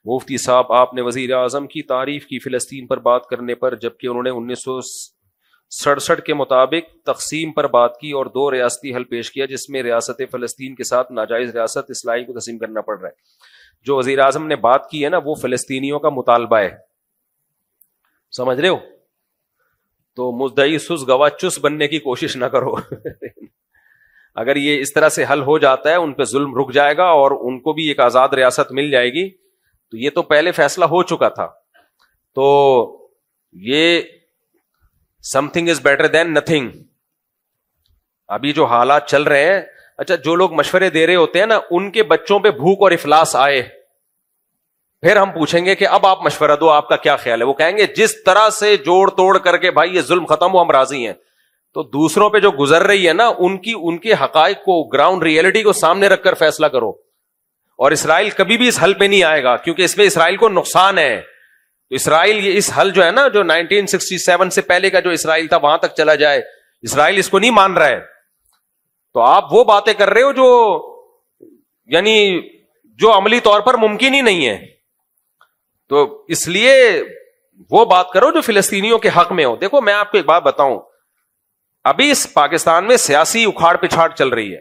مفتی صاحب آپ نے وزیر اعظم کی تعریف کی فلسطین پر بات کرنے پر، جبکہ انہوں نے 1967 کے مطابق تقسیم پر بات کی اور 2 ریاستی حل پیش کیا، جس میں ریاست فلسطین کے ساتھ ناجائز ریاست اسرائیل کو تسلیم کرنا پڑ رہا ہے۔ جو وزیر اعظم نے بات کی ہے نا، وہ فلسطینیوں کا مطالبہ ہے، سمجھ رہے ہو؟ تو مدعی سس گواہ چس بننے کی کوشش نہ کرو۔ اگر یہ اس طرح سے حل ہو جاتا ہے، ان پہ ظلم رک جائے گا اور ان کو بھی ایک آزاد ریاست مل جائے گی، تو یہ تو پہلے فیصلہ ہو چکا تھا۔ تو یہ some thing is better than nothing. ابھی جو حالات چل رہے ہیں، اچھا جو لوگ مشورے دے رہے ہوتے ہیں نا، ان کے بچوں پہ بھوک اور افلاس آئے، پھر ہم پوچھیں گے کہ اب آپ مشورہ دو، آپ کا کیا خیال ہے؟ وہ کہیں گے جس طرح سے جوڑ توڑ کر کے بھائی یہ ظلم ختم ہو، ہم راضی ہیں۔ تو دوسروں پہ جو گزر رہی ہے نا، ان کے حقائق کو، گراؤنڈ ریئلٹی کو سامنے رکھ کر فیصلہ کرو۔ اور اسرائیل کبھی بھی اس حل پہ نہیں آئے گا، کیونکہ اس میں اسرائیل کو نقصان ہے۔ تو اسرائیل یہ اس حل جو ہے نا، جو 1967 سے پہلے کا جو اسرائیل تھا، وہاں تک چلا جائے، اسرائیل اس کو نہیں مان رہا ہے۔ تو آپ وہ باتیں کر رہے ہو جو یعنی جو عملی طور پر ممکن ہی نہیں ہے۔ تو اس لیے وہ بات کرو جو فلسطینیوں کے حق میں ہو۔ دیکھو میں آپ کو ایک بات بتاؤں، ابھی اس پاکستان میں سیاسی اکھاڑ پچھاڑ چل رہی ہے۔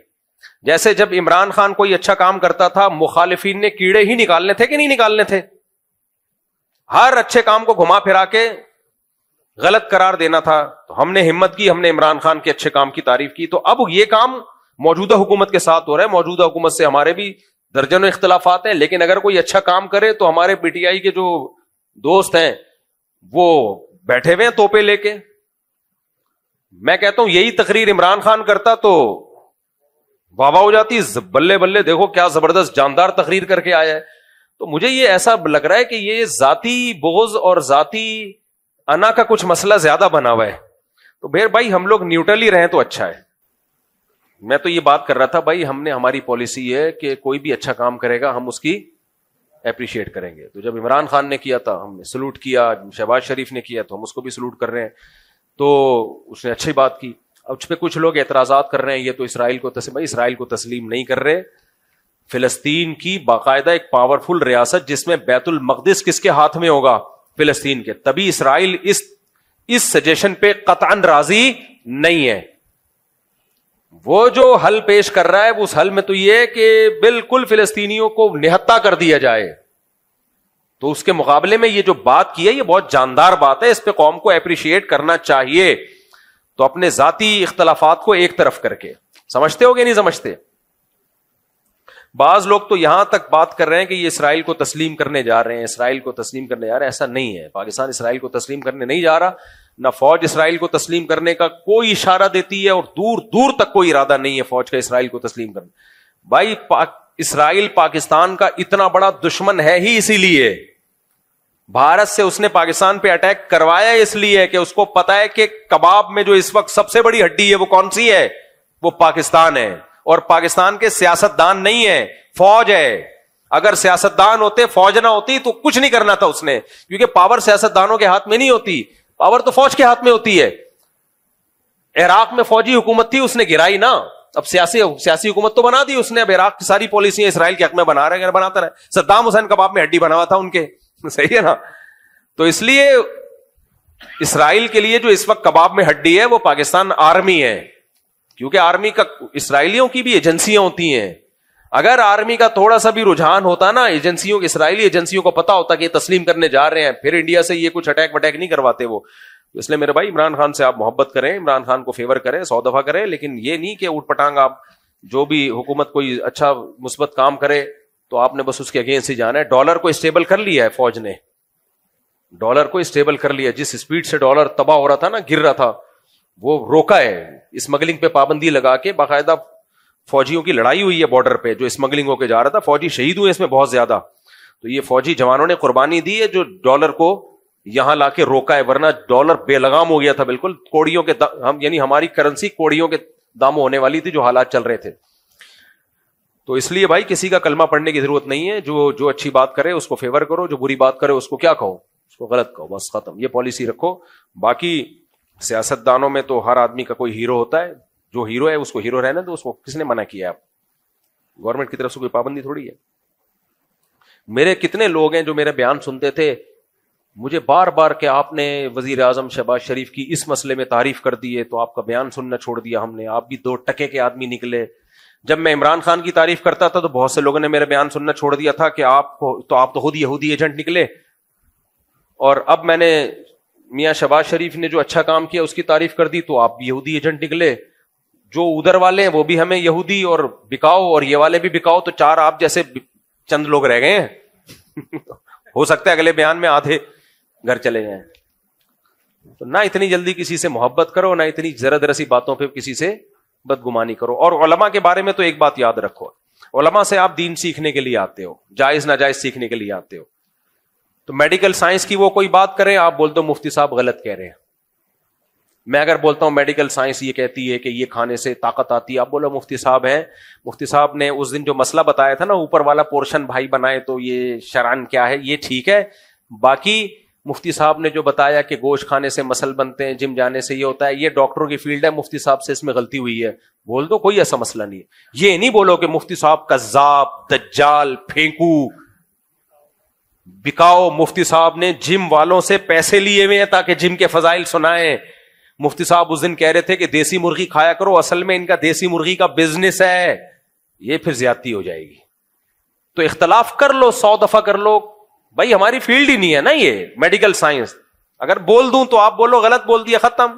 جیسے جب عمران خان کوئی اچھا کام کرتا تھا، مخالفین نے کیڑے ہی نکالنے تھے کہ نہیں نکالنے تھے؟ ہر اچھے کام کو گھما پھرا کے غلط قرار دینا تھا۔ تو ہم نے ہمت کی، ہم نے عمران خان کے اچھے کام کی تعریف کی۔ تو اب یہ کام موجودہ حکومت کے ساتھ ہو رہا ہے، موجودہ حکومت سے ہمارے بھی درجنوں اختلافات ہیں، لیکن اگر کوئی اچھا کام کرے تو ہمارے پی ٹی آئی کے جو دوست ہیں وہ بیٹھے ہوئے ہیں توپے لے کے۔ میں کہتا ہوں یہی تقریر عمران خان کرتا تو واہ واہ ہو جاتی، بلے بلے دیکھو کیا زبردست جاندار تقریر کر کے آیا ہے۔ تو مجھے یہ ایسا لگ رہا ہے کہ یہ ذاتی بغض اور ذاتی انا کا کچھ مسئلہ زیادہ بنا ہوا ہے۔ تو پھر بھائی ہم لوگ نیوٹرل ہی رہیں تو اچھا ہے۔ میں تو یہ بات کر رہا تھا بھائی، ہم نے ہماری پالیسی ہے کہ کوئی بھی اچھا کام کرے گا ہم اس کی اپریشیٹ کریں گے۔ تو جب عمران خان نے کیا تھا ہم نے سلوٹ کیا، شہباز شریف نے کیا تو ہم اس کو بھی سلوٹ کر رہے ہیں۔ تو اس نے اچھی بات کی۔ اب اس پہ کچھ لوگ اعتراضات کر رہے ہیں، یہ تو اسرائیل کو اسرائیل کو تسلیم نہیں کر رہے۔ فلسطین کی باقاعدہ ایک پاورفل ریاست جس میں بیت المقدس کس کے ہاتھ میں ہوگا؟ فلسطین کے۔ تبھی اسرائیل اس سجیشن پہ قطعاً راضی نہیں ہے۔ وہ جو حل پیش کر رہا ہے اس حل میں تو یہ ہے کہ بالکل فلسطینیوں کو نہتا کر دیا جائے۔ تو اس کے مقابلے میں یہ جو بات کی ہے یہ بہت جاندار بات ہے، اس پہ قوم کو اپریشیٹ کرنا چاہیے۔ تو اپنے ذاتی اختلافات کو ایک طرف کر کے، سمجھتے ہو گے نہیں سمجھتے؟ بعض لوگ تو یہاں تک بات کر رہے ہیں کہ یہ اسرائیل کو تسلیم کرنے جا رہے ہیں، اسرائیل کو تسلیم کرنے جا رہے ہیں۔ ایسا نہیں ہے، پاکستان اسرائیل کو تسلیم کرنے نہیں جا رہا، نہ فوج اسرائیل کو تسلیم کرنے کا کوئی اشارہ دیتی ہے، اور دور دور تک کوئی ارادہ نہیں ہے فوج کا اسرائیل کو تسلیم کرنا۔ بھائی اسرائیل پاکستان کا اتنا بڑا دشمن ہے ہی اسی لیے، بھارت سے اس نے پاکستان پہ اٹیک کروایا اس لیے کہ اس کو پتا ہے کہ کباب میں جو اس وقت سب سے بڑی ہڈی ہے وہ کون سی ہے؟ وہ پاکستان ہے۔ اور پاکستان کے سیاستدان نہیں ہے، فوج ہے۔ اگر سیاستدان ہوتے، فوج نہ ہوتی تو کچھ نہیں کرنا تھا اس نے، کیونکہ پاور سیاستدانوں کے ہاتھ میں نہیں ہوتی، پاور تو فوج کے ہاتھ میں ہوتی ہے۔ عراق میں فوجی حکومت تھی، اس نے گرائی نا، اب سیاسی حکومت تو بنا دی اس نے، اب عراق کی ساری پالیسیاں اسرائیل کے حق میں بنا رہے ہیں، بناتا رہے۔ صدام حسین کباب میں ہڈی بنا ہوا تھا ان کے، صحیح ہے نا؟ تو اس لیے اسرائیل کے لیے جو اس وقت کباب میں ہڈی ہے وہ پاکستان آرمی ہے، کیونکہ آرمی کا اسرائیلیوں کی بھی ایجنسیاں ہوتی ہیں۔ اگر آرمی کا تھوڑا سا بھی رجحان ہوتا نا ایجنسیوں، اسرائیلی ایجنسیوں کو پتا ہوتا کہ یہ تسلیم کرنے جا رہے ہیں، پھر انڈیا سے یہ کچھ اٹیک وٹیک نہیں کرواتے وہ۔ اس لیے میرے بھائی عمران خان سے آپ محبت کریں، عمران خان کو فیور کریں، 100 دفعہ کریں، لیکن یہ نہیں کہ اوٹ پٹانگ آپ جو بھی حکومت کوئی اچھا مثبت کام کرے تو آپ نے بس اس کے اگینسٹ ہی جانا ہے۔ ڈالر کو اسٹیبل کر لیا ہے فوج نے، ڈالر کو اسٹیبل کر لیا، جس سپیڈ سے ڈالر تباہ ہو رہا تھا نا، گر رہا تھا، وہ روکا ہے۔ اسمگلنگ پہ پابندی لگا کے باقاعدہ فوجیوں کی لڑائی ہوئی ہے بارڈر پہ، جو اسمگلنگ ہو کے جا رہا تھا، فوجی شہید ہوئے اس میں بہت زیادہ۔ تو یہ فوجی جوانوں نے قربانی دی ہے جو ڈالر کو یہاں لا کے روکا ہے، ورنہ ڈالر بے لگام ہو گیا تھا بالکل، کوڑیوں کے یعنی ہماری کرنسی کوڑیوں کے داموں ہونے والی تھی جو حالات چل رہے تھے۔ تو اس لیے بھائی کسی کا کلمہ پڑھنے کی ضرورت نہیں ہے، جو اچھی بات کرے اس کو فیور کرو، جو بری بات کرے اس کو کیا کہو؟ اس کو غلط کہو، بس ختم، یہ پالیسی رکھو۔ باقی سیاست دانوں میں تو ہر آدمی کا کوئی ہیرو ہوتا ہے، جو ہیرو ہے اس کو ہیرو رہنا، تو اس کو کس نے منع کیا ہے؟ گورنمنٹ کی طرف سے کوئی پابندی تھوڑی ہے۔ میرے کتنے لوگ ہیں جو میرے بیان سنتے تھے, مجھے بار بار کہ آپ نے وزیر اعظم شہباز شریف کی اس مسئلے میں تعریف کر دی ہے تو آپ کا بیان سننا چھوڑ دیا ہم نے, آپ بھی 2 ٹکے کے آدمی نکلے. جب میں عمران خان کی تعریف کرتا تھا تو بہت سے لوگوں نے میرا بیان سننا چھوڑ دیا تھا کہ آپ تو خود یہودی ایجنٹ نکلے. اور اب میں نے میاں شہباز شریف نے جو اچھا کام کیا اس کی تعریف کر دی تو آپ بھی یہودی ایجنٹ نکلے. جو ادھر والے ہیں وہ بھی ہمیں یہودی اور بکاؤ, اور یہ والے بھی بکاؤ, تو 4 آپ جیسے چند لوگ رہ گئے ہیں. ہو سکتا ہے اگلے بیان میں آدھے گھر چلے جائیں. تو نہ اتنی جلدی کسی سے محبت کرو, نہ اتنی ذرا ذرا سی باتوں پہ کسی سے بدگمانی کرو. اور علماء کے بارے میں تو ایک بات یاد رکھو, علماء سے آپ دین سیکھنے کے لیے آتے ہو, جائز ناجائز سیکھنے کے لیے آتے ہو. تو میڈیکل سائنس کی وہ کوئی بات کریں, آپ بول دو مفتی صاحب غلط کہہ رہے ہیں. میں اگر بولتا ہوں میڈیکل سائنس یہ کہتی ہے کہ یہ کھانے سے طاقت آتی ہے, آپ بولو مفتی صاحب ہیں, مفتی صاحب نے اس دن جو مسئلہ بتایا تھا نا, اوپر والا پورشن بھائی بنائے تو یہ شرعن کیا ہے, یہ ٹھیک ہے. باقی مفتی صاحب نے جو بتایا کہ گوشت کھانے سے مسل بنتے ہیں, جم جانے سے یہ ہوتا ہے, یہ ڈاکٹروں کی فیلڈ ہے, مفتی صاحب سے اس میں غلطی ہوئی ہے, بول دو, کوئی ایسا مسئلہ نہیں ہے. یہ نہیں بولو کہ مفتی صاحب کذاب, دجال, پھینکو, بکاؤ, مفتی صاحب نے جم والوں سے پیسے لیے ہوئے ہیں تاکہ جم کے فضائل سنائیں. مفتی صاحب اس دن کہہ رہے تھے کہ دیسی مرغی کھایا کرو, اصل میں ان کا دیسی مرغی کا بزنس ہے. یہ پھر زیادتی ہو جائے گی. تو اختلاف کر لو, 100 دفعہ کر لو, بھائی ہماری فیلڈ ہی نہیں ہے نا یہ میڈیکل سائنس. اگر بول دوں تو آپ بولو غلط بول دیا, ختم.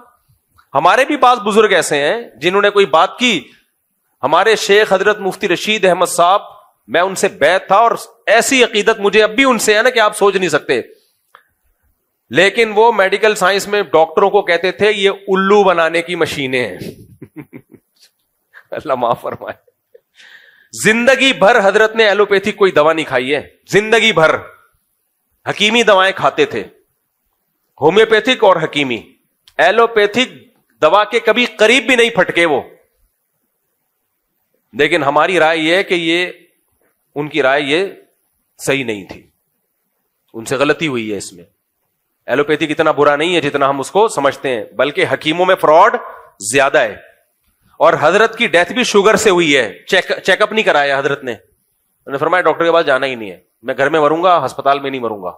ہمارے بھی بعض بزرگ ایسے ہیں جنہوں نے کوئی بات کی, ہمارے شیخ حضرت مفتی رشید احمد صاحب, میں ان سے بیعت تھا, اور ایسی عقیدت مجھے اب بھی ان سے ہے نا کہ آپ سوچ نہیں سکتے. لیکن وہ میڈیکل سائنس میں ڈاکٹروں کو کہتے تھے یہ الو بنانے کی مشینیں ہیں. اللہ معاف فرمائے. زندگی بھر حضرت نے ایلوپیتھک کوئی دوا نہیں کھائی ہے, زندگی بھر حکیمی دوائیں کھاتے تھے, ہومیوپیتھک اور حکیمی. ایلوپیتھک دوا کے کبھی قریب بھی نہیں پھٹکے وہ. لیکن ہماری رائے یہ ہے کہ یہ ان کی رائے یہ صحیح نہیں تھی, ان سے غلطی ہوئی ہے اس میں. ایلوپیتھک اتنا برا نہیں ہے جتنا ہم اس کو سمجھتے ہیں, بلکہ حکیموں میں فراڈ زیادہ ہے. اور حضرت کی ڈیتھ بھی شوگر سے ہوئی ہے, چیک اپ نہیں کرایا حضرت نے. انہوں نے فرمایا ڈاکٹر کے پاس جانا ہی نہیں ہے, میں گھر میں مروں گا, ہسپتال میں نہیں مروں گا.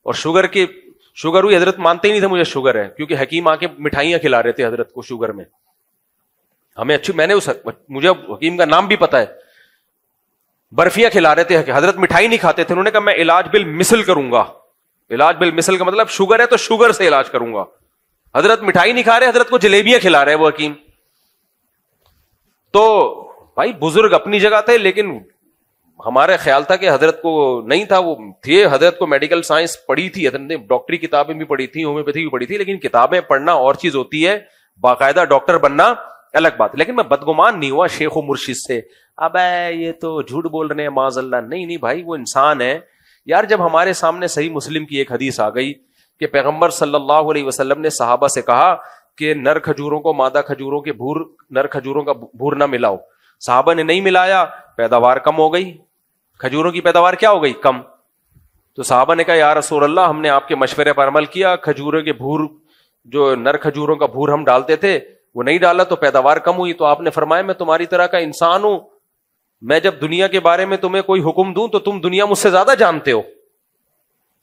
اور شوگر ہوئی, حضرت مانتے ہی نہیں تھے مجھے شوگر ہے, کیونکہ حکیم آ کے مٹھائیاں کھلا رہے تھے حضرت کو شوگر میں. ہمیں میں نے مجھے حکیم کا نام بھی پتا ہے, برفیاں کھلا رہے تھے, حضرت مٹھائی نہیں کھاتے تھے. انہوں نے کہا میں علاج بالمثل کروں گا. علاج بالمثل کا مطلب شوگر ہے تو شوگر سے علاج کروں گا. حضرت مٹھائی نہیں کھا رہے, حضرت کو جلیبیاں کھلا رہے وہ حکیم. تو بھائی بزرگ اپنی جگہ تھے, لیکن ہمارا خیال تھا کہ حضرت کو نہیں تھا, وہ تھے, حضرت کو میڈیکل سائنس پڑھی تھی, حضرت نے ڈاکٹری کتابیں بھی پڑھی تھی, ہومیوپیتھی بھی پڑھی تھی. لیکن کتابیں پڑھنا اور چیز ہوتی ہے, باقاعدہ ڈاکٹر بننا الگ بات. لیکن میں بدگمان نہیں ہوا شیخ و مرشد سے, اب یہ تو جھوٹ بول رہے ہیں معاذ اللہ. نہیں بھائی, وہ انسان ہے یار. جب ہمارے سامنے صحیح مسلم کی ایک حدیث آ گئی کہ پیغمبر صلی اللہ علیہ وسلم نے صحابہ سے کہا کہ نر کھجوروں کو مادہ کھجوروں کے نر کھجوروں کا بھور نہ ملاؤ. صحابہ نے نہیں ملایا, پیداوار کم ہو گئی, کھجوروں کی پیداوار کیا ہو گئی, کم. تو صحابہ نے کہا یا رسول اللہ, ہم نے آپ کے مشورے پر عمل کیا, کھجوروں کے بھور, جو نر کھجوروں کا بھور ہم ڈالتے تھے وہ نہیں ڈالا تو پیداوار کم ہوئی. تو آپ نے فرمایا میں تمہاری طرح کا انسان ہوں, میں جب دنیا کے بارے میں تمہیں کوئی حکم دوں تو تم دنیا مجھ سے زیادہ جانتے ہو,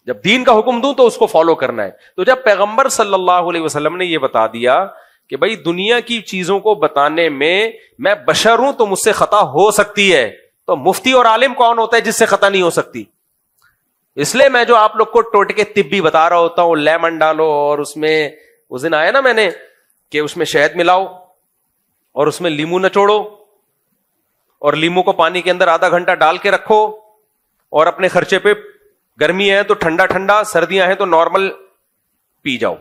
جب دین کا حکم دوں تو اس کو فالو کرنا ہے. تو جب پیغمبر صلی اللہ علیہ وسلم نے یہ بتا دیا کہ بھائی دنیا کی چیزوں کو بتانے میں بشر ہوں تو مجھ سے خطا ہو سکتی ہے, تو مفتی اور عالم کون ہوتا ہے جس سے خطا نہیں ہو سکتی. اس لیے میں جو آپ لوگ کو ٹوٹکے طبی بتا رہا ہوتا ہوں, لیمن ڈالو, اور اس میں اس دن آیا نا میں نے کہ اس میں شہد ملاؤ اور اس میں لیمو نچوڑو, اور لیمو کو پانی کے اندر آدھا گھنٹہ ڈال کے رکھو, اور اپنے خرچے پہ گرمی ہے تو ٹھنڈا ٹھنڈا, سردیاں ہیں تو نارمل پی جاؤ,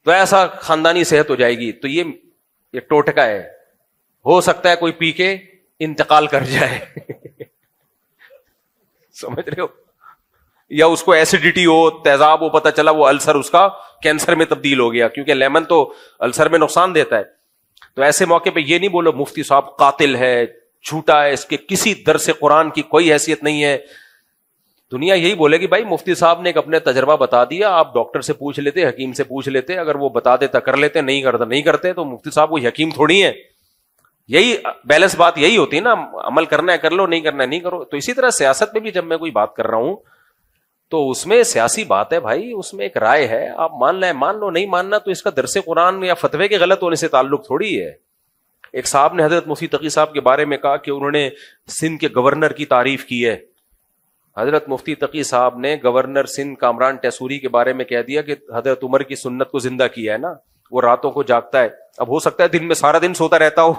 تو ایسا خاندانی صحت ہو جائے گی. تو یہ ٹوٹکا ہے, ہو سکتا ہے کوئی پی کے انتقال کر جائے. سمجھ رہے ہو, یا اس کو ایسیڈیٹی ہو, تیزاب ہو, پتہ چلا وہ السر اس کا کینسر میں تبدیل ہو گیا, کیونکہ لیمن تو السر میں نقصان دیتا ہے. تو ایسے موقع پہ یہ نہیں بولو مفتی صاحب قاتل ہے, جھوٹا ہے, اس کے کسی درس قرآن کی کوئی حیثیت نہیں ہے. دنیا یہی بولے گی بھائی مفتی صاحب نے ایک اپنے تجربہ بتا دیا, آپ ڈاکٹر سے پوچھ لیتے, حکیم سے پوچھ لیتے, اگر وہ بتا دیتا کر لیتے, نہیں کرتا نہیں کرتے, تو مفتی صاحب کوئی حکیم تھوڑی ہے. یہی بیلنس بات یہی ہوتی ہے نا, عمل کرنا ہے کر لو, نہیں کرنا ہے نہیں کرو. تو اسی طرح سیاست میں بھی جب میں کوئی بات کر رہا ہوں تو اس میں سیاسی بات ہے بھائی, اس میں ایک رائے ہے, آپ مان لیں مان لو, نہیں ماننا تو اس کا درس قرآن یا فتوے کے غلط ہونے سے تعلق تھوڑی ہے. ایک صاحب نے حضرت مفتی تقی صاحب کے بارے میں کہا کہ انہوں نے سندھ کے گورنر کی تعریف کی ہے. حضرت مفتی تقی صاحب نے گورنر سندھ کامران ٹیسوری کے بارے میں کہہ دیا کہ حضرت عمر کی سنت کو زندہ کیا ہے نا, وہ راتوں کو جاگتا ہے. اب ہو سکتا ہے دن میں سارا دن سوتا رہتا ہو,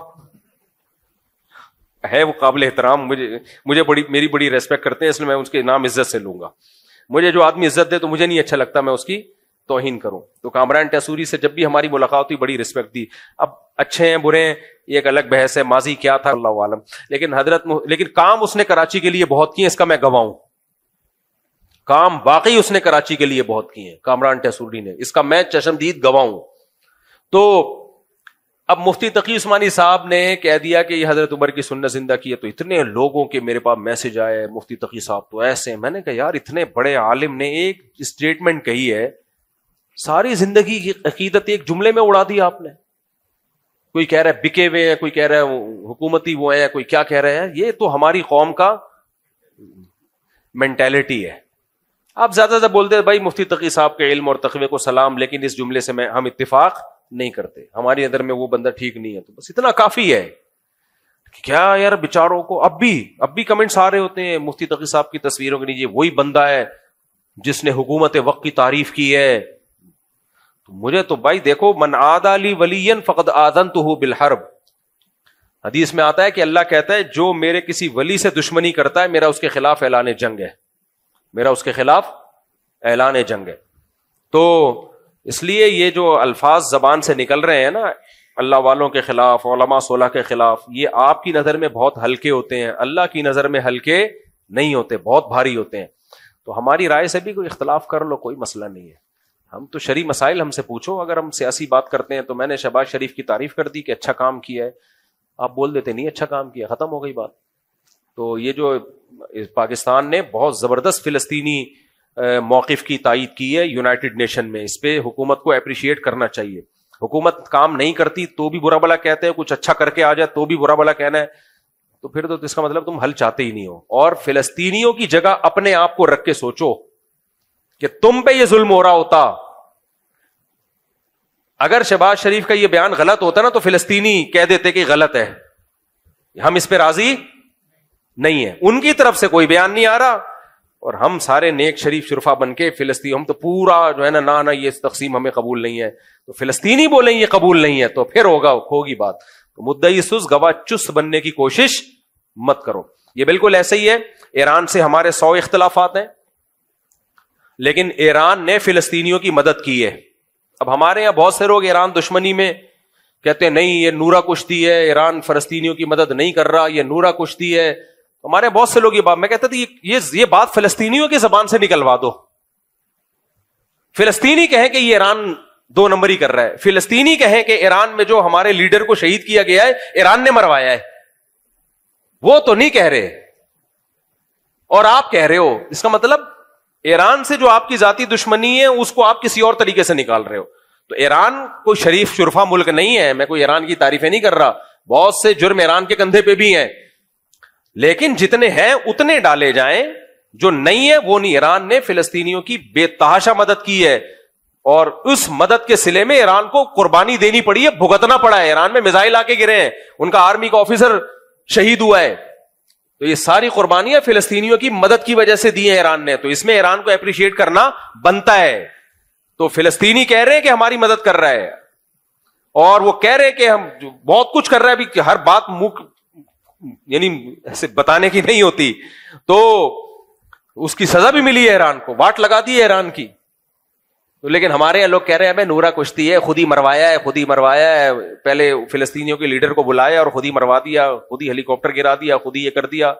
ہے وہ قابل احترام, مجھے میری بڑی ریسپیکٹ کرتے ہیں, اس لیے میں اس کے نام عزت سے لوں گا. مجھے جو آدمی عزت دے تو مجھے نہیں اچھا لگتا میں اس کی توہین کروں. تو کامران ٹیسوری سے جب بھی ہماری ملاقات ہوئی بڑی رسپیکٹ دی. اب اچھے ہیں برے ہیں یہ ایک الگ بحث ہے, ماضی کیا تھا اللہ عالم, لیکن کام اس نے کراچی کے لیے بہت کیے, اس کا میں گواہ ہوں. کام باقی اس نے کراچی کے لیے بہت کیے ہیں کامران ٹیسوری نے, اس کا میں چشمدید گواہ ہوں. تو اب مفتی تقی عثمانی صاحب نے کہہ دیا کہ یہ حضرت عمر کی سنت زندہ کی ہے, تو اتنے لوگوں کے میرے پاس میسج آئے, مفتی تقی صاحب تو ایسے. میں نے کہا یار اتنے بڑے عالم نے ایک اسٹیٹمنٹ کہی ہے, ساری زندگی کی عقیدت ایک جملے میں اڑا دی آپ نے. کوئی کہہ رہا ہے بکے ہوئے ہیں, کوئی کہہ رہا ہے حکومتی وہ ہیں, کوئی کیا کہہ رہے ہیں. یہ تو ہماری قوم کا مینٹیلٹی ہے. آپ زیادہ زیادہ بولتے ہیں بھائی مفتی تقی صاحب کے علم اور تقوی کو سلام, لیکن اس جملے سے ہم اتفاق نہیں کرتے, ہماری نظر میں وہ بندہ ٹھیک نہیں ہے. تو بس اتنا کافی ہے. کیا یار بیچاروں کو اب بھی کمنٹس آ رہے ہوتے ہیں مفتی تقی صاحب کی تصویروں کے نیچے, وہی بندہ ہے جس نے حکومت وقت کی تعریف کی ہے. تو مجھے تو بھائی دیکھو, من عادی لی ولیا فقد آذنتہ بالحرب, حدیث میں آتا ہے کہ اللہ کہتا ہے جو میرے کسی ولی سے دشمنی کرتا ہے میرا اس کے خلاف اعلان جنگ ہے, میرا اس کے خلاف اعلان جنگ ہے. تو اس لیے یہ جو الفاظ زبان سے نکل رہے ہیں نا اللہ والوں کے خلاف, علماء صلح کے خلاف, یہ آپ کی نظر میں بہت ہلکے ہوتے ہیں, اللہ کی نظر میں ہلکے نہیں ہوتے, بہت بھاری ہوتے ہیں. تو ہماری رائے سے بھی کوئی اختلاف کر لو, کوئی مسئلہ نہیں ہے. ہم تو شرعی مسائل ہم سے پوچھو. اگر ہم سیاسی بات کرتے ہیں تو میں نے شہباز شریف کی تعریف کر دی کہ اچھا کام کیا ہے, آپ بول دیتے نہیں اچھا کام کیا, ختم ہو گئی بات. تو یہ جو پاکستان نے بہت زبردست فلسطینی موقف کی تائید کی ہے یونائٹڈ نیشن میں, اس پہ حکومت کو اپریشیٹ کرنا چاہیے. حکومت کام نہیں کرتی تو بھی برا بلا کہتے ہیں, کچھ اچھا کر کے آ جائے تو بھی برا بلا کہنا ہے, تو پھر تو اس کا مطلب تم حل چاہتے ہی نہیں ہو. اور فلسطینیوں کی جگہ اپنے آپ کو رکھ کے سوچو کہ تم پہ یہ ظلم ہو رہا ہوتا. اگر شہباز شریف کا یہ بیان غلط ہوتا نا تو فلسطینی کہہ دیتے کہ غلط ہے, ہم اس پہ راضی نہیں ہے. ان کی طرف سے کوئی بیان نہیں آ رہا, اور ہم سارے نیک شریف شرفا بن کے فلسطین, ہم تو پورا جو ہے نا یہ تقسیم ہمیں قبول نہیں ہے, تو فلسطینی بولیں یہ قبول نہیں ہے تو پھر ہوگی بات. تو مدعی سس گواہ چس بننے کی کوشش مت کرو. یہ بالکل ایسے ہی ہے, ایران سے ہمارے 100 اختلافات ہیں, لیکن ایران نے فلسطینیوں کی مدد کی ہے. اب ہمارے یہاں بہت سے لوگ ایران دشمنی میں کہتے ہیں نہیں یہ نورا کشتی ہے, ایران فلسطینیوں کی مدد نہیں کر رہا, یہ نورا کشتی ہے. ہمارے بہت سے لوگ یہ بات, میں کہتا تھا یہ بات فلسطینیوں کی زبان سے نکلوا دو. فلسطینی کہیں کہ یہ ایران 2 نمبر ہی کر رہا ہے, فلسطینی کہیں کہ ایران میں جو ہمارے لیڈر کو شہید کیا گیا ہے ایران نے مروایا ہے. وہ تو نہیں کہہ رہے اور آپ کہہ رہے ہو. اس کا مطلب ایران سے جو آپ کی ذاتی دشمنی ہے اس کو آپ کسی اور طریقے سے نکال رہے ہو. تو ایران کوئی شریف شرفا ملک نہیں ہے, میں کوئی ایران کی تعریفیں نہیں کر رہا, بہت سے جرم ایران کے کندھے پہ بھی ہیں, لیکن جتنے ہیں اتنے ڈالے جائیں, جو نہیں ہے وہ نہیں. ایران نے فلسطینیوں کی بے تحاشا مدد کی ہے, اور اس مدد کے صلے میں ایران کو قربانی دینی پڑی ہے, بھگتنا پڑا ہے. ایران میں میزائل آ کے گرے ہیں, ان کا آرمی کا آفیسر شہید ہوا ہے. تو یہ ساری قربانیاں فلسطینیوں کی مدد کی وجہ سے دی ہیں ایران نے, تو اس میں ایران کو اپریشیٹ کرنا بنتا ہے. تو فلسطینی کہہ رہے ہیں کہ ہماری مدد کر رہا ہے, اور وہ کہہ رہے کہ ہم بہت کچھ کر رہا ہے, بھی کہ ہر بات یعنی ایسے بتانے کی نہیں ہوتی. تو اس کی سزا بھی ملی ہے ایران کو, واٹ لگا دی ہے ایران کی. لیکن ہمارے یہاں لوگ کہہ رہے ہیں ہمیں نورا کشتی ہے, خود ہی مروایا ہے, پہلے فلسطینیوں کے لیڈر کو بلایا اور خود ہی مروا دیا, خود ہی ہیلی کاپٹر گرا دیا, خود ہی یہ کر دیا.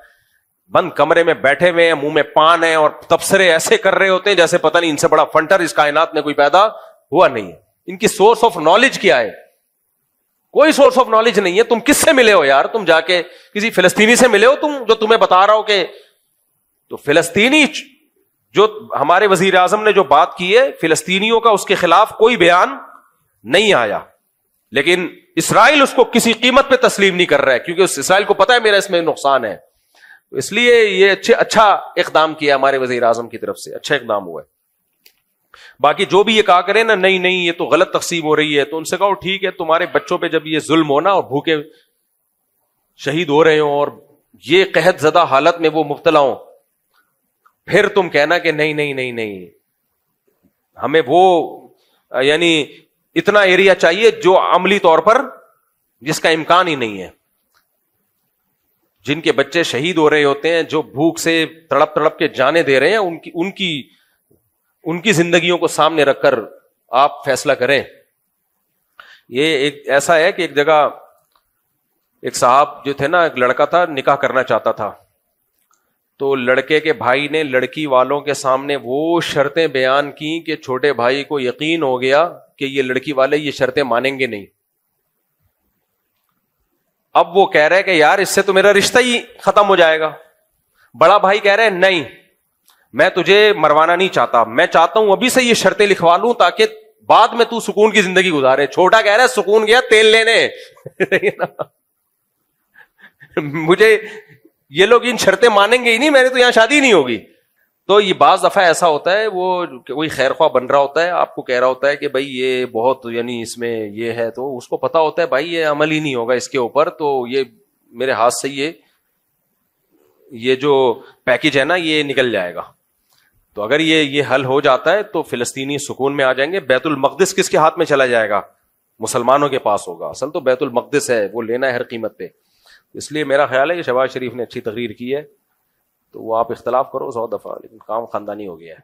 بند کمرے میں بیٹھے ہوئے ہیں, منہ میں پان ہے, اور تبصرے ایسے کر رہے ہوتے ہیں جیسے پتہ نہیں ان سے بڑا فنٹر اس کائنات میں کوئی پیدا ہوا نہیں ہے. ان کی سورس آف نالج کیا ہے؟ کوئی سورس آف نالج نہیں ہے. تم کس سے ملے ہو یار؟ تم جا کے کسی فلسطینی سے ملے ہو تم, جو تمہیں بتا رہا ہو کہ تو فلسطینی جو ہمارے وزیر اعظم نے جو بات کی ہے فلسطینیوں کا, اس کے خلاف کوئی بیان نہیں آیا. لیکن اسرائیل اس کو کسی قیمت پہ تسلیم نہیں کر رہا ہے، کیونکہ اس اسرائیل کو پتا ہے میرا اس میں نقصان ہے. اس لیے یہ اچھا اقدام کیا ہمارے وزیر اعظم کی طرف سے، اچھا اقدام ہوا ہے. باقی جو بھی یہ کہا کرے نا نہیں یہ تو غلط تقسیم ہو رہی ہے، تو ان سے کہو ٹھیک ہے، تمہارے بچوں پہ جب یہ ظلم ہونا اور بھوکے شہید ہو رہے ہوں اور یہ قحط زدہ حالت میں وہ مبتلا ہوں، پھر تم کہنا کہ نہیں ہمیں وہ یعنی اتنا ایریا چاہیے جو عملی طور پر جس کا امکان ہی نہیں ہے. جن کے بچے شہید ہو رہے ہوتے ہیں، جو بھوک سے تڑپ کے جانے دے رہے ہیں، ان کی زندگیوں کو سامنے رکھ کر آپ فیصلہ کریں. یہ ایک ایسا ہے کہ ایک جگہ ایک صاحب جو تھے نا، ایک لڑکا تھا، نکاح کرنا چاہتا تھا، تو لڑکے کے بھائی نے لڑکی والوں کے سامنے وہ شرطیں بیان کی کہ چھوٹے بھائی کو یقین ہو گیا کہ یہ لڑکی والے یہ شرطیں مانیں گے نہیں. اب وہ کہہ رہے کہ یار اس سے تو میرا رشتہ ہی ختم ہو جائے گا. بڑا بھائی کہہ رہے نہیں، میں تجھے مروانا نہیں چاہتا، میں چاہتا ہوں ابھی سے یہ شرطیں لکھوا لوں تاکہ بعد میں تو سکون کی زندگی گزارے. چھوٹا کہہ رہا ہے سکون گیا تیل لینے مجھے یہ لوگ ان شرطیں مانیں گے ہی نہیں، میرے تو یہاں شادی نہیں ہوگی. تو یہ بعض دفعہ ایسا ہوتا ہے، وہ کوئی خیر خواہ بن رہا ہوتا ہے، آپ کو کہہ رہا ہوتا ہے کہ بھائی یہ بہت یعنی اس میں یہ ہے، تو اس کو پتا ہوتا ہے بھائی یہ عمل ہی نہیں ہوگا اس کے اوپر، تو یہ میرے ہاتھ سے یہ جو پیکج ہے نا یہ نکل جائے گا. تو اگر یہ حل ہو جاتا ہے تو فلسطینی سکون میں آ جائیں گے. بیت المقدس کس کے ہاتھ میں چلا جائے گا؟ مسلمانوں کے پاس ہوگا. اصل تو بیت المقدس ہے، وہ لینا ہے ہر قیمت پہ. اس لیے میرا خیال ہے کہ شہباز شریف نے اچھی تقریر کی ہے، تو وہ آپ اختلاف کرو 100 دفعہ، لیکن کام خاندانی ہو گیا ہے.